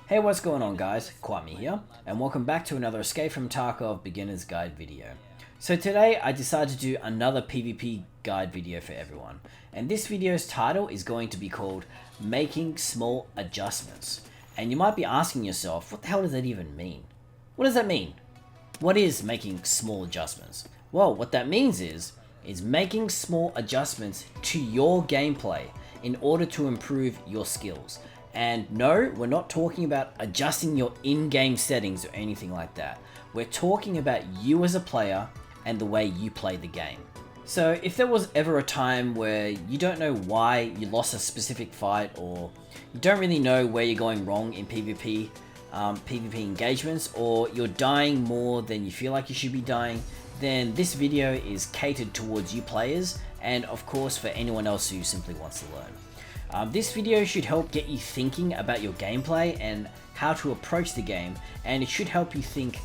Hey, what's going on guys? Quamii here, and welcome back to another Escape From Tarkov Beginners guide video. So today I decided to do another PvP guide video for everyone, and this video's title is going to be called Making Small Adjustments. And you might be asking yourself, what the hell does that even mean? What does that mean? What is making small adjustments? Well, what that means is making small adjustments to your gameplay in order to improve your skills. And no, we're not talking about adjusting your in-game settings or anything like that. We're talking about you as a player and the way you play the game. So if there was ever a time where you don't know why you lost a specific fight, or you don't really know where you're going wrong in PvP, PvP engagements, or you're dying more than you feel like you should be dying, then this video is catered towards you players, and of course for anyone else who simply wants to learn. This video should help get you thinking about your gameplay and how to approach the game, and it should help you think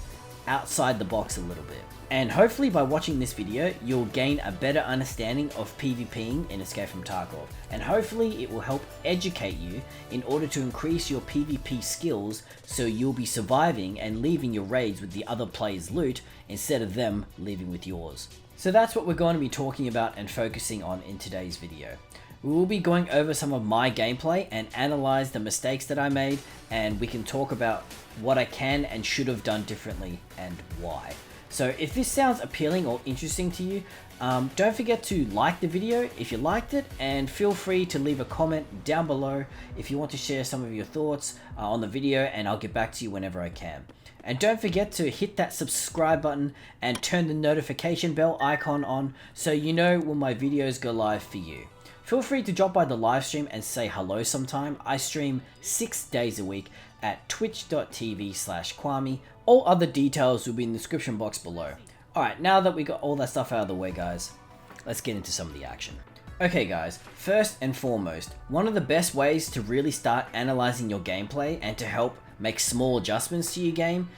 outside the box a little bit. And hopefully by watching this video, you'll gain a better understanding of PvPing in Escape From Tarkov, and hopefully it will help educate you in order to increase your PvP skills so you'll be surviving and leaving your raids with the other players' loot instead of them leaving with yours. So that's what we're going to be talking about and focusing on in today's video. We will be going over some of my gameplay and analyze the mistakes that I made, and we can talk about what I can and should have done differently and why. So if this sounds appealing or interesting to you, don't forget to like the video if you liked it, and feel free to leave a comment down below if you want to share some of your thoughts on the video, and I'll get back to you whenever I can. And don't forget to hit that subscribe button and turn the notification bell icon on so you know when my videos go live for you. Feel free to drop by the live stream and say hello sometime. I stream 6 days a week at twitch.tv/Quamii. All other details will be in the description box below. Alright, now that we got all that stuff out of the way guys, let's get into some of the action. Okay guys, first and foremost, one of the best ways to really start analyzing your gameplay and to help make small adjustments to your game,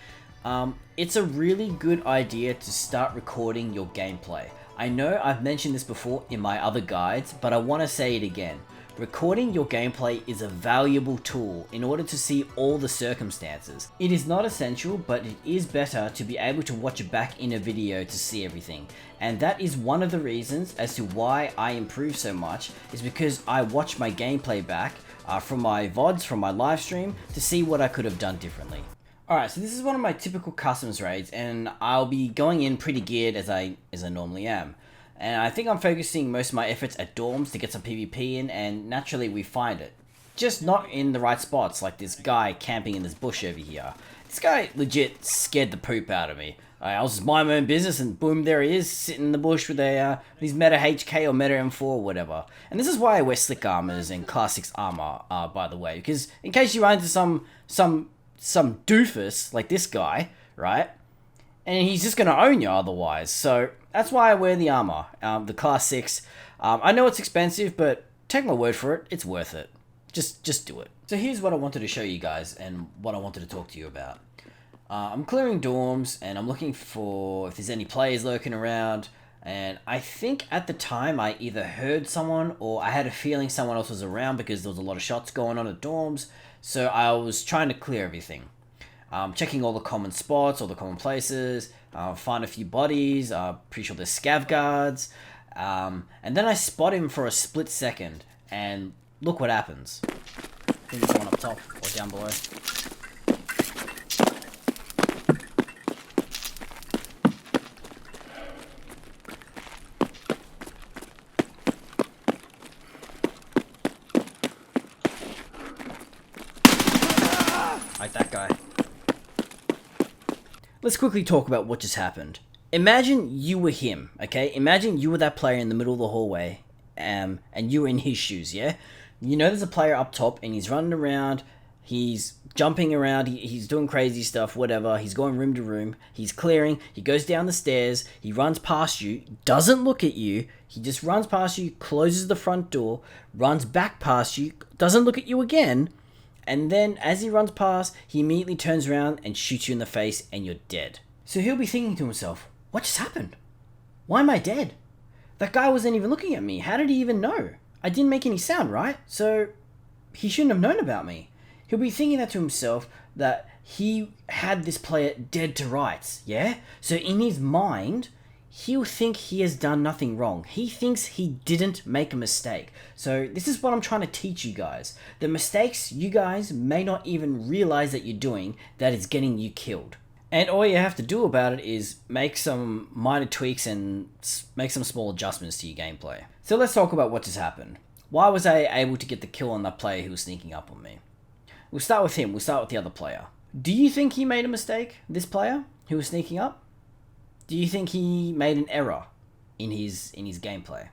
it's a really good idea to start recording your gameplay. I know I've mentioned this before in my other guides, but I want to say it again. Recording your gameplay is a valuable tool in order to see all the circumstances. It is not essential, but it is better to be able to watch it back in a video to see everything. And that is one of the reasons as to why I improve so much, is because I watch my gameplay back from my VODs, from my live stream, to see what I could have done differently. Alright, so this is one of my typical customs raids, and I'll be going in pretty geared as I normally am. And I think I'm focusing most of my efforts at dorms to get some PvP in, and naturally we find it. Just not in the right spots, like this guy camping in this bush over here. This guy legit scared the poop out of me. I was just minding my own business, and boom, there he is, sitting in the bush with his Meta HK or Meta M4 or whatever. And this is why I wear slick armors and class 6 armor, by the way, because in case you run into some doofus like this guy, right? And he's just gonna own you otherwise. So that's why I wear the armor, the class 6. I know it's expensive, but take my word for it, it's worth it. Just do it. So here's what I wanted to show you guys and what I wanted to talk to you about. I'm clearing dorms and I'm looking for if there's any players lurking around. And I think at the time I either heard someone or I had a feeling someone else was around because there was a lot of shots going on at dorms. So I was trying to clear everything. Checking all the common spots, all the common places, find a few bodies, pretty sure there's scav guards. And then I spot him for a split second, and look what happens. I think there's one up top or down below. Like that guy. Let's quickly talk about what just happened. Imagine you were him, okay? Imagine you were that player in the middle of the hallway, and you were in his shoes, yeah? You know there's a player up top, and he's running around, he's jumping around, he's doing crazy stuff, whatever, he's going room to room, he's clearing, he goes down the stairs, he runs past you, doesn't look at you, he just runs past you, closes the front door, runs back past you, doesn't look at you again, and then as he runs past, he immediately turns around and shoots you in the face and you're dead. So he'll be thinking to himself, what just happened? Why am I dead? That guy wasn't even looking at me. How did he even know? I didn't make any sound, right? So he shouldn't have known about me. he'll be thinking that to himself, that he had this player dead to rights, yeah? So in his mind, he'll think he has done nothing wrong. He thinks he didn't make a mistake. So this is what I'm trying to teach you guys. The mistakes you guys may not even realize that you're doing, that is getting you killed. And all you have to do about it is make some minor tweaks and make some small adjustments to your gameplay. So let's talk about what just happened. Why was I able to get the kill on that player who was sneaking up on me? We'll start with him. We'll start with the other player. Do you think he made a mistake, this player who was sneaking up? Do you think he made an error in his gameplay?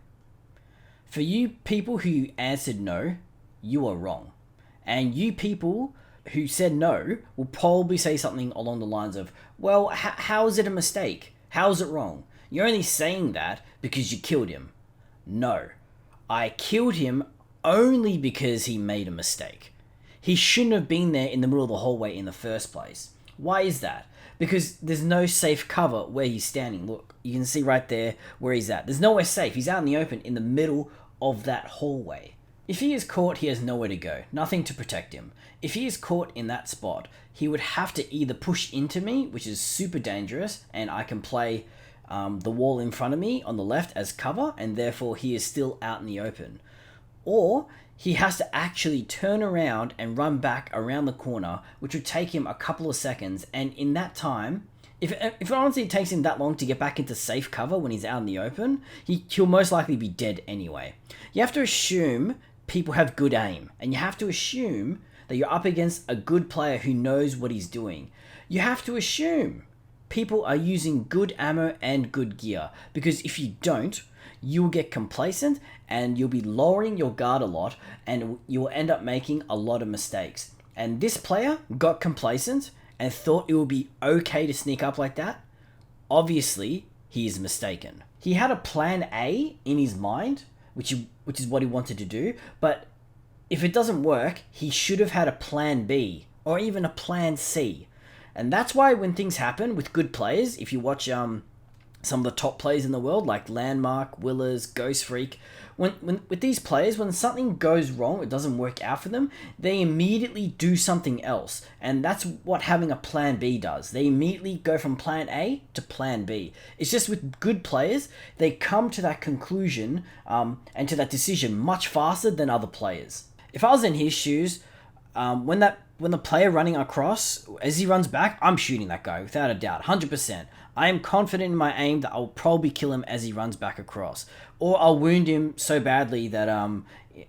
For you people who answered no, you are wrong. And you people who said no will probably say something along the lines of, well, how is it a mistake? How is it wrong? You're only saying that because you killed him. No, I killed him only because he made a mistake. He shouldn't have been there in the middle of the hallway in the first place. Why is that? Because there's no safe cover where he's standing. Look, you can see right there where he's at. There's nowhere safe. He's out in the open in the middle of that hallway. If he is caught, he has nowhere to go. Nothing to protect him. If he is caught in that spot, he would have to either push into me, which is super dangerous, and I can play the wall in front of me on the left as cover, and therefore he is still out in the open. Or he has to actually turn around and run back around the corner, which would take him a couple of seconds. And in that time, if it honestly takes him that long to get back into safe cover when he's out in the open, he'll most likely be dead anyway. You have to assume people have good aim, and you have to assume that you're up against a good player who knows what he's doing. You have to assume people are using good ammo and good gear, because if you don't, you'll get complacent and you'll be lowering your guard a lot, and you'll end up making a lot of mistakes. And this player got complacent and thought it would be okay to sneak up like that. Obviously, he is mistaken. He had a plan A in his mind, which is what he wanted to do, but if it doesn't work, he should have had a plan B or even a plan C. And that's why when things happen with good players, if you watch some of the top players in the world like Landmark, Willers, Ghost Freak, when with these players, when something goes wrong, it doesn't work out for them, they immediately do something else. And that's what having a plan B does. They immediately go from plan A to plan B. It's just with good players, they come to that conclusion and to that decision much faster than other players. If I was in his shoes, when the player running across, as he runs back, I'm shooting that guy without a doubt, 100%. I am confident in my aim that I'll probably kill him as he runs back across, or I'll wound him so badly that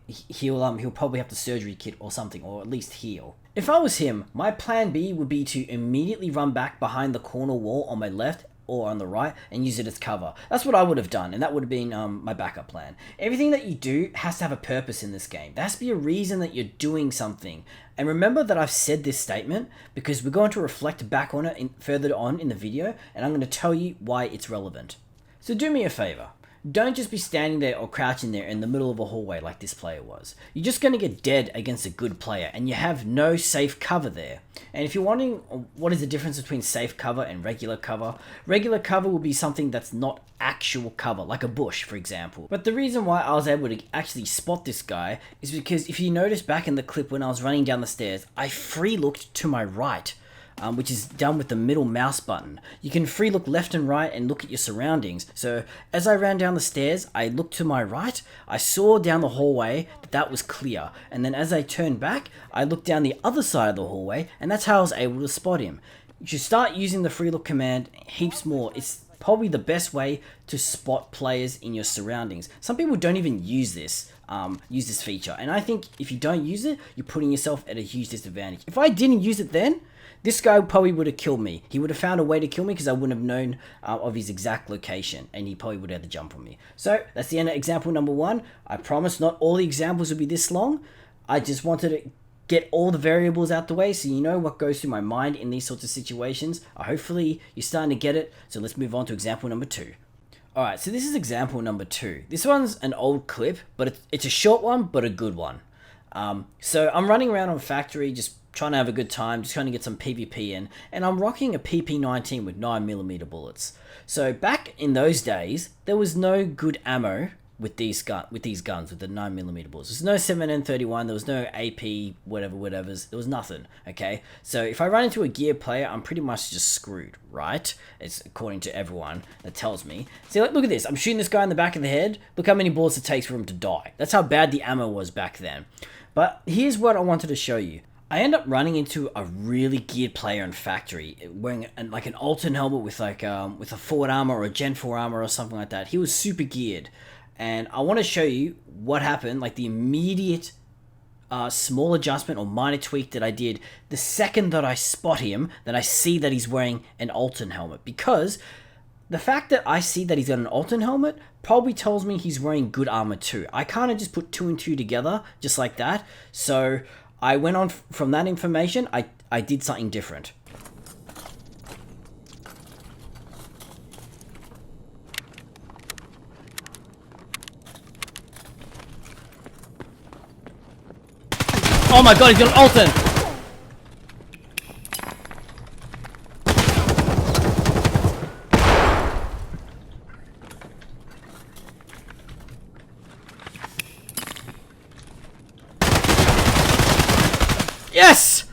he'll probably have the surgery kit or something, or at least heal. If I was him, my plan B would be to immediately run back behind the corner wall on my left or on the right and use it as cover. That's what I would have done, and that would have been my backup plan. Everything that you do has to have a purpose in this game. There has to be a reason that you're doing something. And remember that I've said this statement because we're going to reflect back on it further on in the video, and I'm going to tell you why it's relevant. So do me a favor. Don't just be standing there or crouching there in the middle of a hallway like this player was. You're just going to get dead against a good player, and you have no safe cover there. And if you're wondering what is the difference between safe cover and regular cover will be something that's not actual cover, like a bush, for example. But the reason why I was able to actually spot this guy is because if you notice back in the clip when I was running down the stairs, I free looked to my right. Which is done with the middle mouse button. You can free look left and right and look at your surroundings. So as I ran down the stairs, I looked to my right, I saw down the hallway that was clear. And then as I turned back, I looked down the other side of the hallway, and that's how I was able to spot him. You should start using the free look command heaps more. It's probably the best way to spot players in your surroundings. Some people don't even use this feature. And I think if you don't use it, you're putting yourself at a huge disadvantage. If I didn't use it then, this guy probably would have killed me. He would have found a way to kill me because I wouldn't have known of his exact location, and he probably would have had to jump on me. So that's the end of example number 1. I promise not all the examples will be this long. I just wanted to get all the variables out the way so you know what goes through my mind in these sorts of situations. Hopefully you're starting to get it. So let's move on to example number 2. Alright, so this is example number 2. This one's an old clip, but it's a short one, but a good one. So I'm running around on factory, just trying to have a good time, just trying to get some PvP in, and I'm rocking a PP19 with 9mm bullets. So back in those days, there was no good ammo with these guns, with the 9mm bullets. There's no 7N31. There was no AP whatever's. There was nothing. Okay, so if I run into a gear player, I'm pretty much just screwed, right? It's according to everyone that tells me. See, look at this. I'm shooting this guy in the back of the head. Look how many bullets it takes for him to die. That's how bad the ammo was back then. But here's what I wanted to show you. I end up running into a really geared player in factory wearing like an Alton helmet with like with a forward armor or a Gen 4 armor or something like that. He was super geared, and I want to show you what happened, like the immediate small adjustment or minor tweak that I did the second that I spot him, that I see that he's wearing an Alton helmet. Because the fact that I see that he's got an Alton helmet probably tells me he's wearing good armor too. I kind of just put 2 and 2 together just like that. So I went on from that information, I did something different. Oh my god, he's got an Alton! Yes!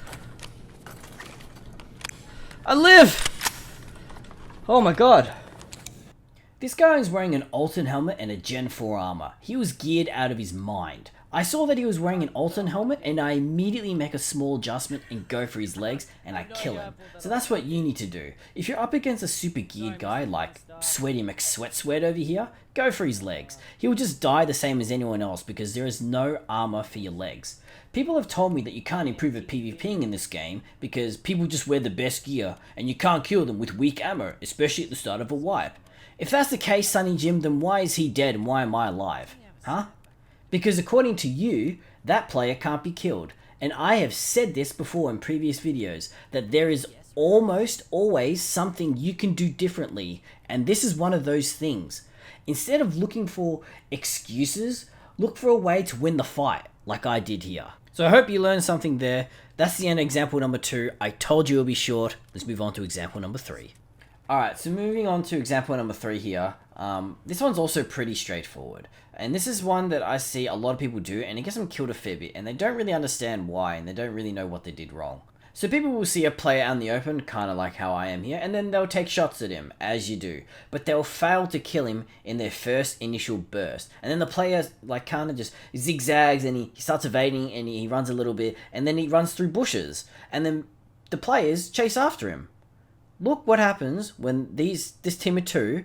I live! Oh my god. This guy is wearing an Alton helmet and a Gen 4 armor. He was geared out of his mind. I saw that he was wearing an Alton helmet and I immediately make a small adjustment and go for his legs and I kill him. So that's what you need to do. If you're up against a super geared guy like Sweaty McSweat over here, go for his legs. He will just die the same as anyone else because there is no armor for your legs. People have told me that you can't improve at PvPing in this game because people just wear the best gear and you can't kill them with weak ammo, especially at the start of a wipe. If that's the case, Sonny Jim, then why is he dead and why am I alive? Huh? Because according to you, that player can't be killed. And I have said this before in previous videos, that there is almost always something you can do differently. And this is one of those things. Instead of looking for excuses, look for a way to win the fight, like I did here. So I hope you learned something there. That's the end of example number 2. I told you it'll be short. Let's move on to example number 3. Alright, so moving on to example number 3 here. This one's also pretty straightforward. And this is one that I see a lot of people do, and it gets them killed a fair bit, and they don't really understand why, and they don't really know what they did wrong. So people will see a player out in the open, kind of like how I am here, and then they'll take shots at him, as you do. But they'll fail to kill him in their first initial burst. And then the player like kind of just zigzags, and he starts evading, and he runs a little bit, and then he runs through bushes. And then the players chase after him. Look what happens when this team of 2,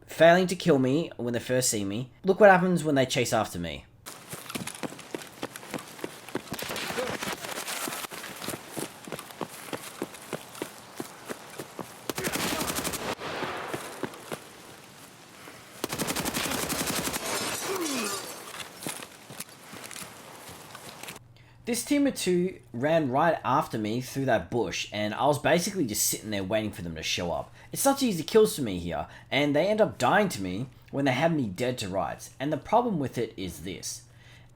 failing to kill me when they first see me. Look what happens when they chase after me. This team of 2 ran right after me through that bush, and I was basically just sitting there waiting for them to show up. It's such easy kills for me here, and they end up dying to me when they have me dead to rights. And the problem with it is this.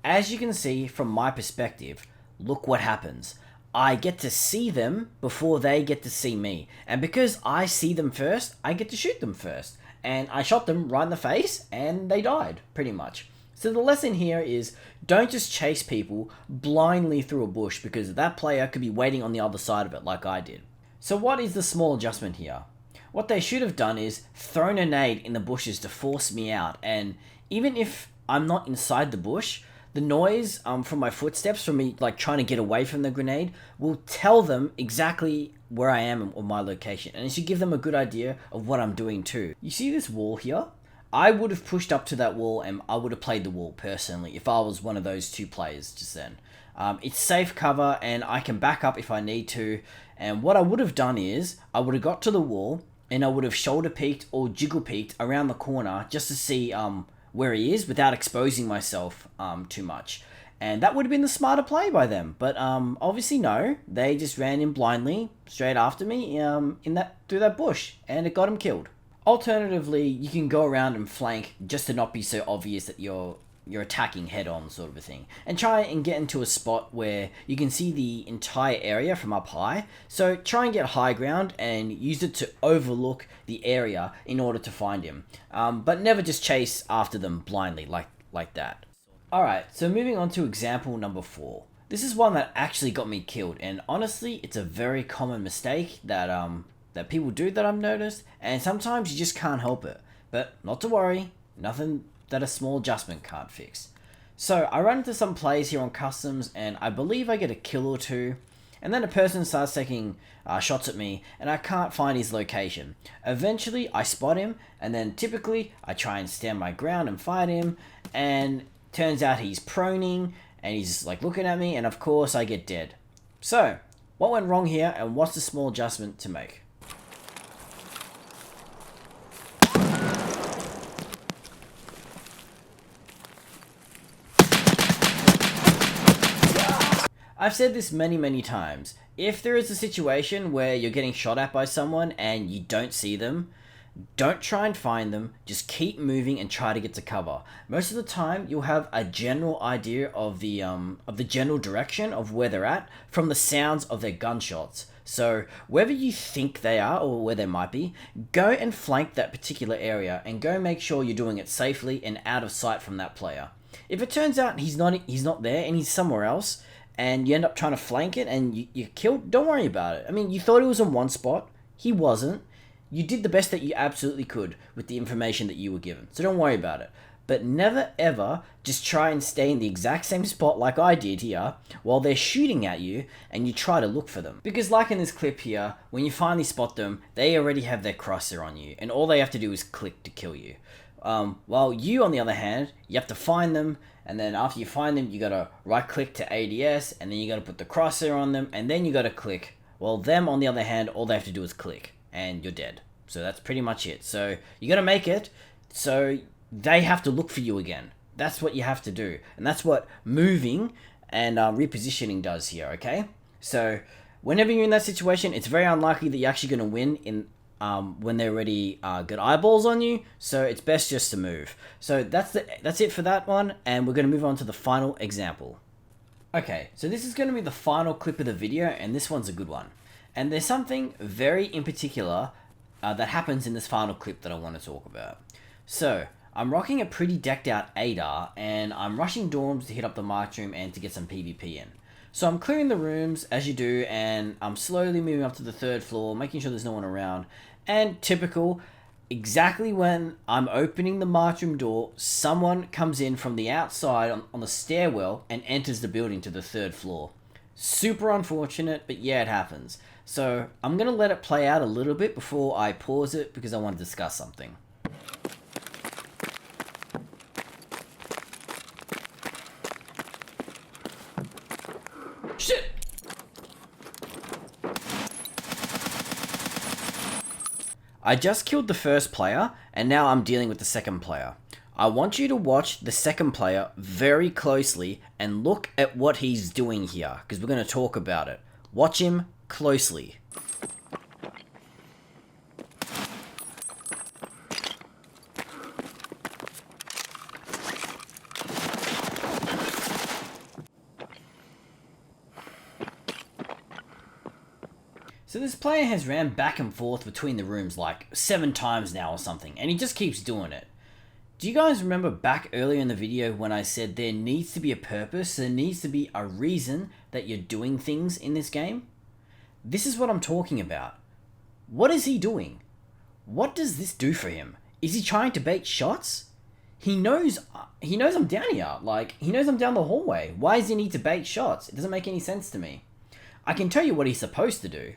As you can see from my perspective, look what happens. I get to see them before they get to see me. And because I see them first, I get to shoot them first. And I shot them right in the face, and they died, pretty much. So the lesson here is, don't just chase people blindly through a bush because that player could be waiting on the other side of it like I did. So what is the small adjustment here? What they should have done is thrown a nade in the bushes to force me out, and even if I'm not inside the bush, the noise from my footsteps, from me like trying to get away from the grenade, will tell them exactly where I am or my location, and it should give them a good idea of what I'm doing too. You see this wall here? I would have pushed up to that wall and I would have played the wall personally if I was one of those 2 players just then. It's safe cover and I can back up if I need to. And what I would have done is I would have got to the wall and I would have shoulder peeked or jiggle peeked around the corner just to see where he is without exposing myself too much. And that would have been the smarter play by them. But obviously no, they just ran in blindly straight after me through that bush, and it got him killed. Alternatively, you can go around and flank just to not be so obvious that you're you're attacking head on sort of a thing. And try and get into a spot where you can see the entire area from up high. So try and get high ground and use it to overlook the area in order to find him. But never just chase after them blindly like that. Alright, so moving on to example number 4. This is one that actually got me killed, and honestly, it's a very common mistake that that people do that I've noticed, and sometimes you just can't help it. But not to worry, nothing that a small adjustment can't fix. So I run into some plays here on customs, and I believe I get a kill or two, and then a person starts taking shots at me, and I can't find his location. Eventually, I spot him, and then typically I try and stand my ground and fight him, and turns out he's proning, and he's like looking at me, and of course I get dead. So, what went wrong here, and what's the small adjustment to make? I've said this many times. If there is a situation where you're getting shot at by someone and you don't see them, don't try and find them, just keep moving and try to get to cover. Most of the time, you'll have a general idea of the general direction of where they're at from the sounds of their gunshots. So, wherever you think they are or where they might be, go and flank that particular area and go make sure you're doing it safely and out of sight from that player. If it turns out he's not there and he's somewhere else, and you end up trying to flank it and you're killed, don't worry about it. I mean, you thought he was in one spot, he wasn't. You did the best that you absolutely could with the information that you were given, so don't worry about it. But never ever just try and stay in the exact same spot like I did here while they're shooting at you and you try to look for them. Because like in this clip here, when you finally spot them, they already have their crosshair on you and all they have to do is click to kill you. While you, on the other hand, you have to find them, and then after you find them, you gotta right click to ADS, and then you gotta put the crosshair on them, and then you gotta click. Well, them, on the other hand, all they have to do is click, and you're dead. So that's pretty much it. So you gotta make it so they have to look for you again. That's what you have to do, and that's what moving and repositioning does here, okay? So whenever you're in that situation, it's very unlikely that you're actually gonna win in when they're already got eyeballs on you, so it's best just to move. So that's it for that one, and we're going to move on to the final example. Okay, so this is going to be the final clip of the video, and this one's a good one. And there's something very in particular that happens in this final clip that I want to talk about. So, I'm rocking a pretty decked out ADAR, and I'm rushing dorms to hit up the march room and to get some PvP in. So I'm clearing the rooms, as you do, and I'm slowly moving up to the 3rd floor, making sure there's no one around. And typical, exactly when I'm opening the march room door, someone comes in from the outside on the stairwell and enters the building to the 3rd floor. Super unfortunate, but yeah, it happens. So I'm going to let it play out a little bit before I pause it because I want to discuss something. Shit! I just killed the first player, and now I'm dealing with the second player. I want you to watch the second player very closely and look at what he's doing here, because we're going to talk about it. Watch him closely. So this player has ran back and forth between the rooms like 7 times now or something, and he just keeps doing it. Do you guys remember back earlier in the video when I said there needs to be a purpose, there needs to be a reason that you're doing things in this game? This is what I'm talking about. What is he doing? What does this do for him? Is he trying to bait shots? He knows I'm down here, like, he knows I'm down the hallway. Why does he need to bait shots? It doesn't make any sense to me. I can tell you what he's supposed to do.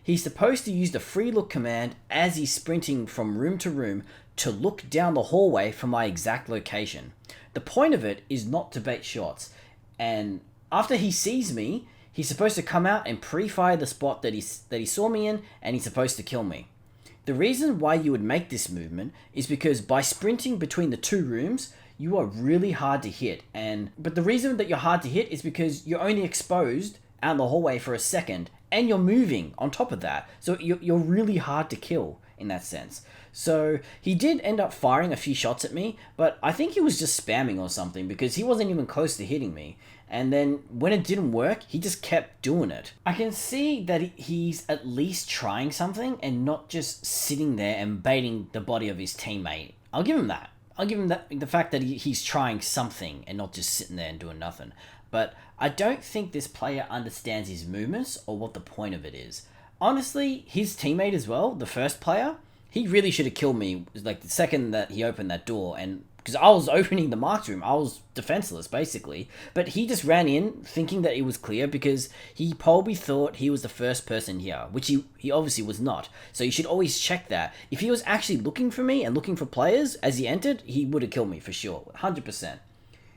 He's supposed to use the free look command as he's sprinting from room to room to look down the hallway for my exact location. The point of it is not to bait shots, and after he sees me, he's supposed to come out and pre-fire the spot that he saw me in, and he's supposed to kill me. The reason why you would make this movement is because by sprinting between the 2 rooms, you are really hard to hit, but the reason that you're hard to hit is because you're only exposed out in the hallway for a second, and you're moving on top of that, so you're really hard to kill. in that sense. So he did end up firing a few shots at me, but I think he was just spamming or something because he wasn't even close to hitting me. And then when it didn't work, he just kept doing it. I can see that he's at least trying something and not just sitting there and baiting the body of his teammate. I'll give him that. I'll give him that, the fact that he's trying something and not just sitting there and doing nothing. But I don't think this player understands his movements or what the point of it is. Honestly, his teammate as well, the first player, he really should have killed me like the second that he opened that door, and because I was opening the marked room, I was defenseless basically. But he just ran in thinking that it was clear because he probably thought he was the first person here, which he obviously was not. So you should always check that. If he was actually looking for me and looking for players as he entered, he would have killed me for sure, 100%.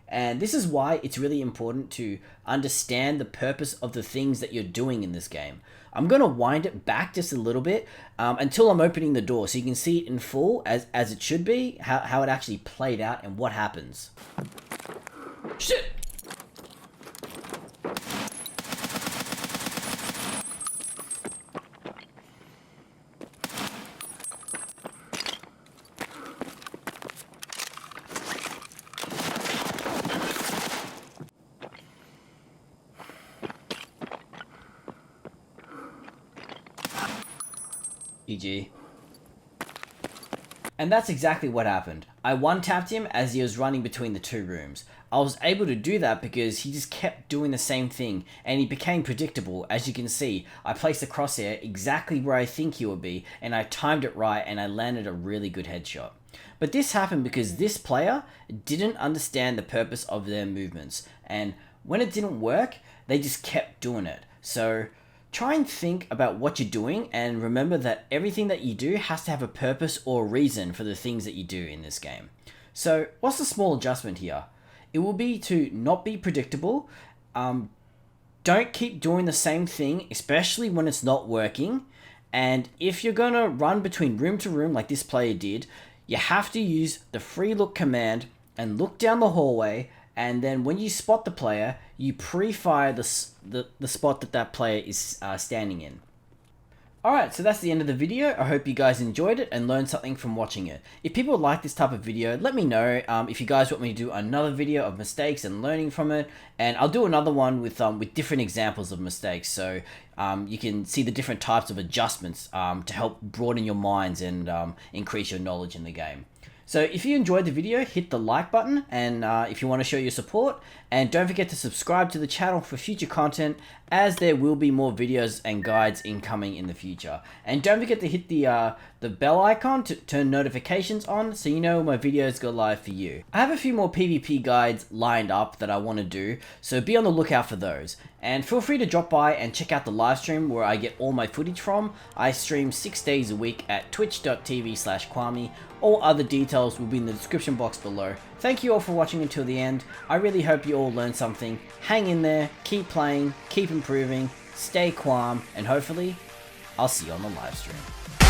And this is why it's really important to understand the purpose of the things that you're doing in this game. I'm going to wind it back just a little bit until I'm opening the door so you can see it in full as it should be, how it actually played out and what happens. Shit! GG. And that's exactly what happened. I one-tapped him as he was running between the two rooms. I was able to do that because he just kept doing the same thing and he became predictable. As you can see, I placed the crosshair exactly where I think he would be and I timed it right and I landed a really good headshot. But this happened because this player didn't understand the purpose of their movements, and when it didn't work, they just kept doing it. So try and think about what you're doing and remember that everything that you do has to have a purpose or reason for the things that you do in this game. So what's the small adjustment here? It will be to not be predictable. Don't keep doing the same thing, especially when it's not working. And if you're going to run between room to room like this player did, you have to use the free look command and look down the hallway, and then when you spot the player, you pre-fire the spot that player is standing in. Alright, so that's the end of the video. I hope you guys enjoyed it and learned something from watching it. If people like this type of video, let me know if you guys want me to do another video of mistakes and learning from it, and I'll do another one with different examples of mistakes, so you can see the different types of adjustments to help broaden your minds and increase your knowledge in the game. So if you enjoyed the video, hit the like button, and if you want to show your support, and don't forget to subscribe to the channel for future content, as there will be more videos and guides incoming in the future. And don't forget to hit the bell icon to turn notifications on so you know when my videos go live for you. I have a few more PvP guides lined up that I want to do, so be on the lookout for those. And feel free to drop by and check out the live stream where I get all my footage from. I stream 6 days a week at twitch.tv/Quamii. All other details will be in the description box below. Thank you all for watching until the end. I really hope you all learned something. Hang in there, keep playing, keep improving, stay Quam, and hopefully, I'll see you on the live stream.